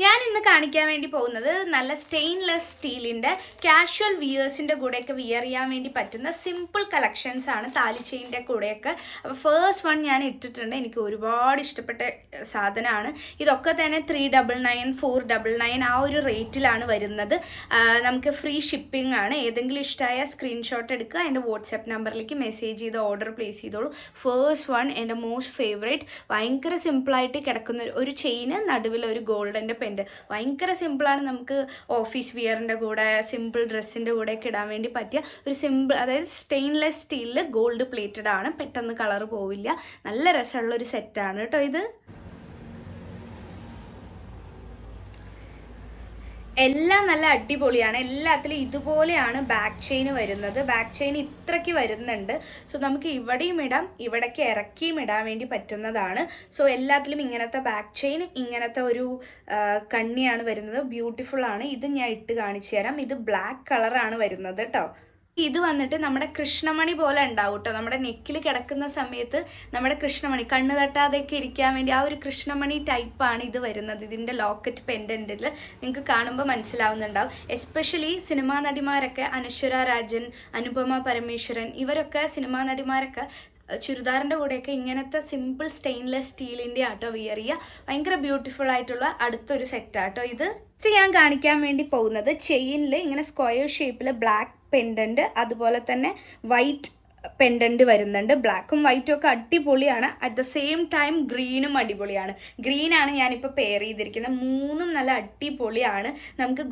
ഞാൻ ഇന്ന് കാണിക്കാൻ വേണ്ടി പോകുന്നത് നല്ല സ്റ്റെയിൻലെസ് സ്റ്റീലിൻ്റെ കാഷ്വൽ വിയേഴ്സിൻ്റെ കൂടെയൊക്കെ വിയർ ചെയ്യാൻ വേണ്ടി പറ്റുന്ന സിമ്പിൾ കളക്ഷൻസ് ആണ്. താലി ചെയിൻ്റെ കൂടെയൊക്കെ. അപ്പോൾ ഫസ്റ്റ് വൺ ഞാൻ ഇട്ടിട്ടുണ്ട്. എനിക്ക് ഒരുപാട് ഇഷ്ടപ്പെട്ട സാധനമാണ്. ഇതൊക്കെ തന്നെ 399, 499 ആ ഒരു റേറ്റിലാണ് വരുന്നത്. നമുക്ക് ഫ്രീ ഷിപ്പിംഗ് ആണ്. ഏതെങ്കിലും ഇഷ്ടമായ സ്ക്രീൻഷോട്ട് എടുക്കുക, എൻ്റെ വാട്സാപ്പ് നമ്പറിലേക്ക് മെസ്സേജ് ചെയ്ത് ഓർഡർ പ്ലേസ് ചെയ്തോളൂ. ഫസ്റ്റ് വൺ എൻ്റെ മോസ്റ്റ് ഫേവറേറ്റ്. ഭയങ്കര സിമ്പിളായിട്ട് കിടക്കുന്ന ഒരു ചെയിന്, നടുവിൽ ഒരു ഗോൾഡൻ്റെ പെൻഡ്. ഭയങ്കര സിമ്പിളാണ്. നമുക്ക് ഓഫീസ് വിയറിൻ്റെ കൂടെ, സിമ്പിൾ ഡ്രസ്സിൻ്റെ കൂടെയൊക്കെ ഇടാൻ വേണ്ടി പറ്റിയ ഒരു സിമ്പിൾ, അതായത് സ്റ്റെയിൻലെസ് സ്റ്റീലിൽ ഗോൾഡ് പ്ലേറ്റഡ് ആണ്. പെട്ടെന്ന് കളർ പോവില്ല. നല്ല രസമുള്ളൊരു സെറ്റാണ് കേട്ടോ ഇത്. എല്ലാം നല്ല അടിപൊളിയാണ്. എല്ലാത്തിലും ഇതുപോലെയാണ് ബാക്ക് ചെയിൻ വരുന്നത്. ബാക്ക് ചെയിൻ ഇത്രയ്ക്ക് വരുന്നുണ്ട്. സോ നമുക്ക് ഇവിടെയും ഇടാം, ഇവിടേക്ക് ഇറക്കിയും ഇടാൻ വേണ്ടി പറ്റുന്നതാണ്. സോ എല്ലാത്തിലും ഇങ്ങനത്തെ ബാക്ക് ചെയിൻ, ഇങ്ങനത്തെ ഒരു കണ്ണിയാണ് വരുന്നത്. ബ്യൂട്ടിഫുൾ ആണ്. ഇത് ഞാൻ ഇട്ട് കാണിച്ചു തരാം. ഇത് ബ്ലാക്ക് കളറാണ് വരുന്നത് കേട്ടോ. ഇത് വന്നിട്ട് നമ്മുടെ കൃഷ്ണമണി പോലെ ഉണ്ടാവും കേട്ടോ. നമ്മുടെ നെക്കിൽ കിടക്കുന്ന സമയത്ത് നമ്മുടെ കൃഷ്ണമണി കണ്ണ് തട്ടാതെയൊക്കെ ഇരിക്കാൻ വേണ്ടി ആ ഒരു കൃഷ്ണമണി ടൈപ്പാണ് ഇത് വരുന്നത്. ഇതിൻ്റെ ലോക്കറ്റ് പെൻഡൻറ്റിൽ നിങ്ങൾക്ക് കാണുമ്പോൾ മനസ്സിലാവുന്നുണ്ടാവും. എസ്പെഷ്യലി സിനിമാ നടിമാരൊക്കെ, അനശ്വര രാജൻ, അനുപമ പരമേശ്വരൻ, ഇവരൊക്കെ സിനിമാ നടിമാരൊക്കെ ചുരിദാറിൻ്റെ കൂടെയൊക്കെ ഇങ്ങനത്തെ സിമ്പിൾ സ്റ്റെയിൻലെസ് സ്റ്റീലിൻ്റെ ആട്ടോ വിയർ ചെയ്യുക. ഭയങ്കര ബ്യൂട്ടിഫുൾ ആയിട്ടുള്ള അടുത്തൊരു സെറ്റാട്ടോ ഇത്. നെക്സ്റ്റ് ഞാൻ കാണിക്കാൻ വേണ്ടി പോകുന്നത് ചെയിനിൽ ഇങ്ങനെ സ്ക്വയർ ഷേപ്പിൽ ബ്ലാക്ക് പെൻഡൻറ്റ്, അതുപോലെ തന്നെ വൈറ്റ് പെൻഡൻറ്റ് വരുന്നുണ്ട്. ബ്ലാക്കും വൈറ്റും ഒക്കെ അടിപൊളിയാണ്. അറ്റ് ദ സെയിം ടൈം ഗ്രീനും അടിപൊളിയാണ്. ഗ്രീനാണ് ഞാനിപ്പോൾ പെയർ ചെയ്തിരിക്കുന്നത്. മൂന്നും നല്ല അടിപൊളിയാണ്. നമുക്ക്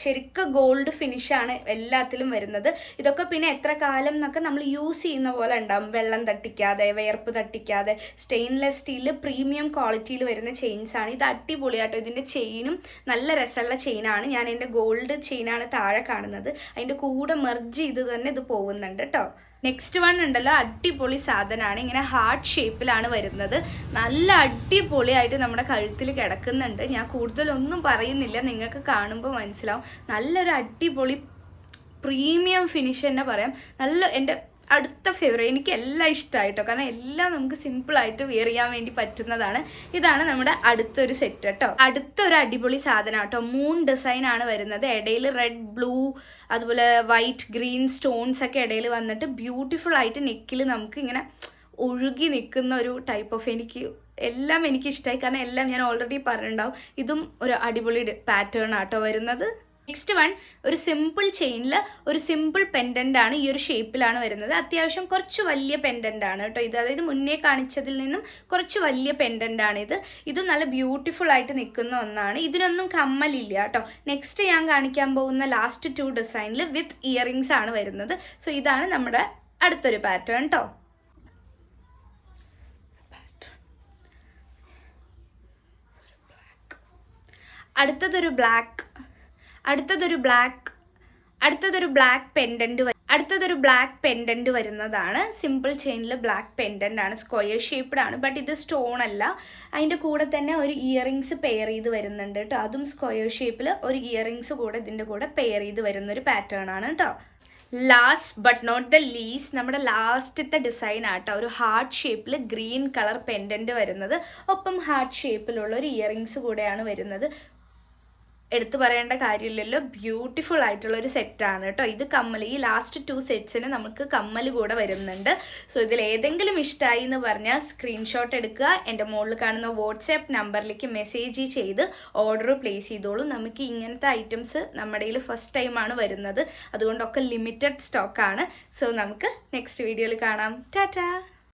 ശരിക്കും ഗോൾഡ് ഫിനിഷാണ് എല്ലാത്തിലും വരുന്നത്. ഇതൊക്കെ പിന്നെ എത്ര കാലം എന്നൊക്കെ നമ്മൾ യൂസ് ചെയ്യുന്ന പോലെ ഉണ്ടാവും. വെള്ളം തട്ടിക്കാതെ, വിയർപ്പ് തട്ടിക്കാതെ. സ്റ്റെയിൻലെസ് സ്റ്റീലിൽ പ്രീമിയം ക്വാളിറ്റിയിൽ വരുന്ന ചെയിൻസാണ്. ഇത് അടിപൊളിയാട്ടോ. ഇതിൻ്റെ ചെയിനും നല്ല രസമുള്ള ചെയിനാണ്. ഞാൻ എൻ്റെ ഗോൾഡ് ചെയിനാണ് താഴെ കാണുന്നത്. അതിൻ്റെ കൂടെ മെർജ് ചെയ്ത് തന്നെ ഇത് പോകുന്നുണ്ട് കേട്ടോ. നെക്സ്റ്റ് വൺ ഉണ്ടല്ലോ, അടിപൊളി സാധനമാണ്. ഇങ്ങനെ ഹാർട്ട് ഷേപ്പിലാണ് വരുന്നത്. നല്ല അടിപൊളിയായിട്ട് നമ്മുടെ കഴുത്തിൽ കിടക്കുന്നുണ്ട്. ഞാൻ കൂടുതലൊന്നും പറയുന്നില്ല, നിങ്ങൾക്ക് കാണുമ്പോൾ മനസ്സിലാവും. നല്ലൊരു അടിപൊളി പ്രീമിയം ഫിനിഷ് തന്നെ പറയാം. നല്ല എൻ്റെ അടുത്ത ഫേവറേറ്റ്. എനിക്ക് എല്ലാം ഇഷ്ടമായിട്ടോ, കാരണം എല്ലാം നമുക്ക് സിമ്പിളായിട്ട് വെയർ ചെയ്യാൻ വേണ്ടി പറ്റുന്നതാണ്. ഇതാണ് നമ്മുടെ അടുത്തൊരു സെറ്റ് കേട്ടോ. അടുത്തൊരു അടിപൊളി സാധനം കേട്ടോ. മൂൺ ഡിസൈൻ ആണ് വരുന്നത്. ഇടയിൽ റെഡ്, ബ്ലൂ, അതുപോലെ വൈറ്റ്, ഗ്രീൻ സ്റ്റോൺസ് ഒക്കെ ഇടയിൽ വന്നിട്ട് ബ്യൂട്ടിഫുൾ ആയിട്ട് നെക്കിൽ നമുക്ക് ഇങ്ങനെ ഒഴുകി നിൽക്കുന്ന ഒരു ടൈപ്പ് ഓഫ്, എല്ലാം എനിക്ക് ഇഷ്ടമായി. കാരണം എല്ലാം ഞാൻ ഓൾറെഡി പറഞ്ഞിട്ടുണ്ടാവും. ഇതും ഒരു അടിപൊളി പാറ്റേൺ ആട്ടോ വരുന്നത്. നെക്സ്റ്റ് വൺ ഒരു സിമ്പിൾ ചെയിനിൽ ഒരു സിമ്പിൾ പെൻഡൻ്റ് ആണ്. ഈ ഒരു ഷേപ്പിലാണ് വരുന്നത്. അത്യാവശ്യം കുറച്ച് വലിയ പെൻഡൻ്റ് ആണ് കേട്ടോ ഇത്. അതായത് മുന്നേ കാണിച്ചതിൽ നിന്നും കുറച്ച് വലിയ പെൻഡൻ്റ് ആണ് ഇത്. ഇത് നല്ല ബ്യൂട്ടിഫുൾ ആയിട്ട് നിൽക്കുന്ന ഒന്നാണ്. ഇതിനൊന്നും കമ്മലില്ല കേട്ടോ. നെക്സ്റ്റ് ഞാൻ കാണിക്കാൻ പോകുന്ന ലാസ്റ്റ് 2 ഡിസൈനിൽ വിത്ത് ഇയറിങ്സ് ആണ് വരുന്നത്. സോ ഇതാണ് നമ്മുടെ അടുത്തൊരു പാറ്റേൺ കേട്ടോ. അടുത്തതൊരു ബ്ലാക്ക് പെൻഡൻറ്റ് വരുന്നതാണ്. സിമ്പിൾ ചെയിനിൽ ബ്ലാക്ക് പെൻഡൻ്റ് ആണ്. സ്ക്വയർ ഷേപ്പ്ഡ് ആണ്. ബട്ട് ഇത് സ്റ്റോൺ അല്ല. അതിൻ്റെ കൂടെ തന്നെ ഒരു ഇയറിങ്സ് പെയർ ചെയ്ത് വരുന്നുണ്ട് കേട്ടോ. അതും സ്ക്വയർ ഷേപ്പിൽ ഒരു ഇയറിങ്സ് കൂടെ ഇതിൻ്റെ കൂടെ പെയർ ചെയ്ത് വരുന്നൊരു പാറ്റേൺ ആണ് കേട്ടോ. Last but not the least, നമ്മുടെ ലാസ്റ്റത്തെ ഡിസൈൻ ആട്ടോ. ഒരു ഹാർട്ട് ഷേപ്പിൽ ഗ്രീൻ കളർ പെൻഡൻറ്റ് വരുന്നത്. ഒപ്പം ഹാർട്ട് ഷേപ്പിലുള്ള ഒരു ഇയറിങ്സ് കൂടെയാണ് വരുന്നത്. എടുത്തു പറയേണ്ട കാര്യമില്ലല്ലോ, ബ്യൂട്ടിഫുൾ ആയിട്ടുള്ളൊരു സെറ്റാണ് കേട്ടോ. ഇത് കമ്മൽ, ഈ ലാസ്റ്റ് 2 സെറ്റ്സിന് നമുക്ക് കമ്മൽ കൂടെ വരുന്നുണ്ട്. സോ ഇതിൽ ഏതെങ്കിലും ഇഷ്ടമായി എന്ന് പറഞ്ഞാൽ സ്ക്രീൻഷോട്ട് എടുക്കുക, എൻ്റെ മുകളിൽ കാണുന്ന വാട്സാപ്പ് നമ്പറിലേക്ക് മെസ്സേജ് ചെയ്ത് ഓർഡർ പ്ലേസ് ചെയ്തോളൂ. നമുക്ക് ഇങ്ങനത്തെ ഐറ്റംസ് നമ്മുടെ കയ്യിൽ ഫസ്റ്റ് ടൈമാണ് വരുന്നത്. അതുകൊണ്ടൊക്കെ ലിമിറ്റഡ് സ്റ്റോക്കാണ്. സോ നമുക്ക് നെക്സ്റ്റ് വീഡിയോയിൽ കാണാം. ടാറ്റാ.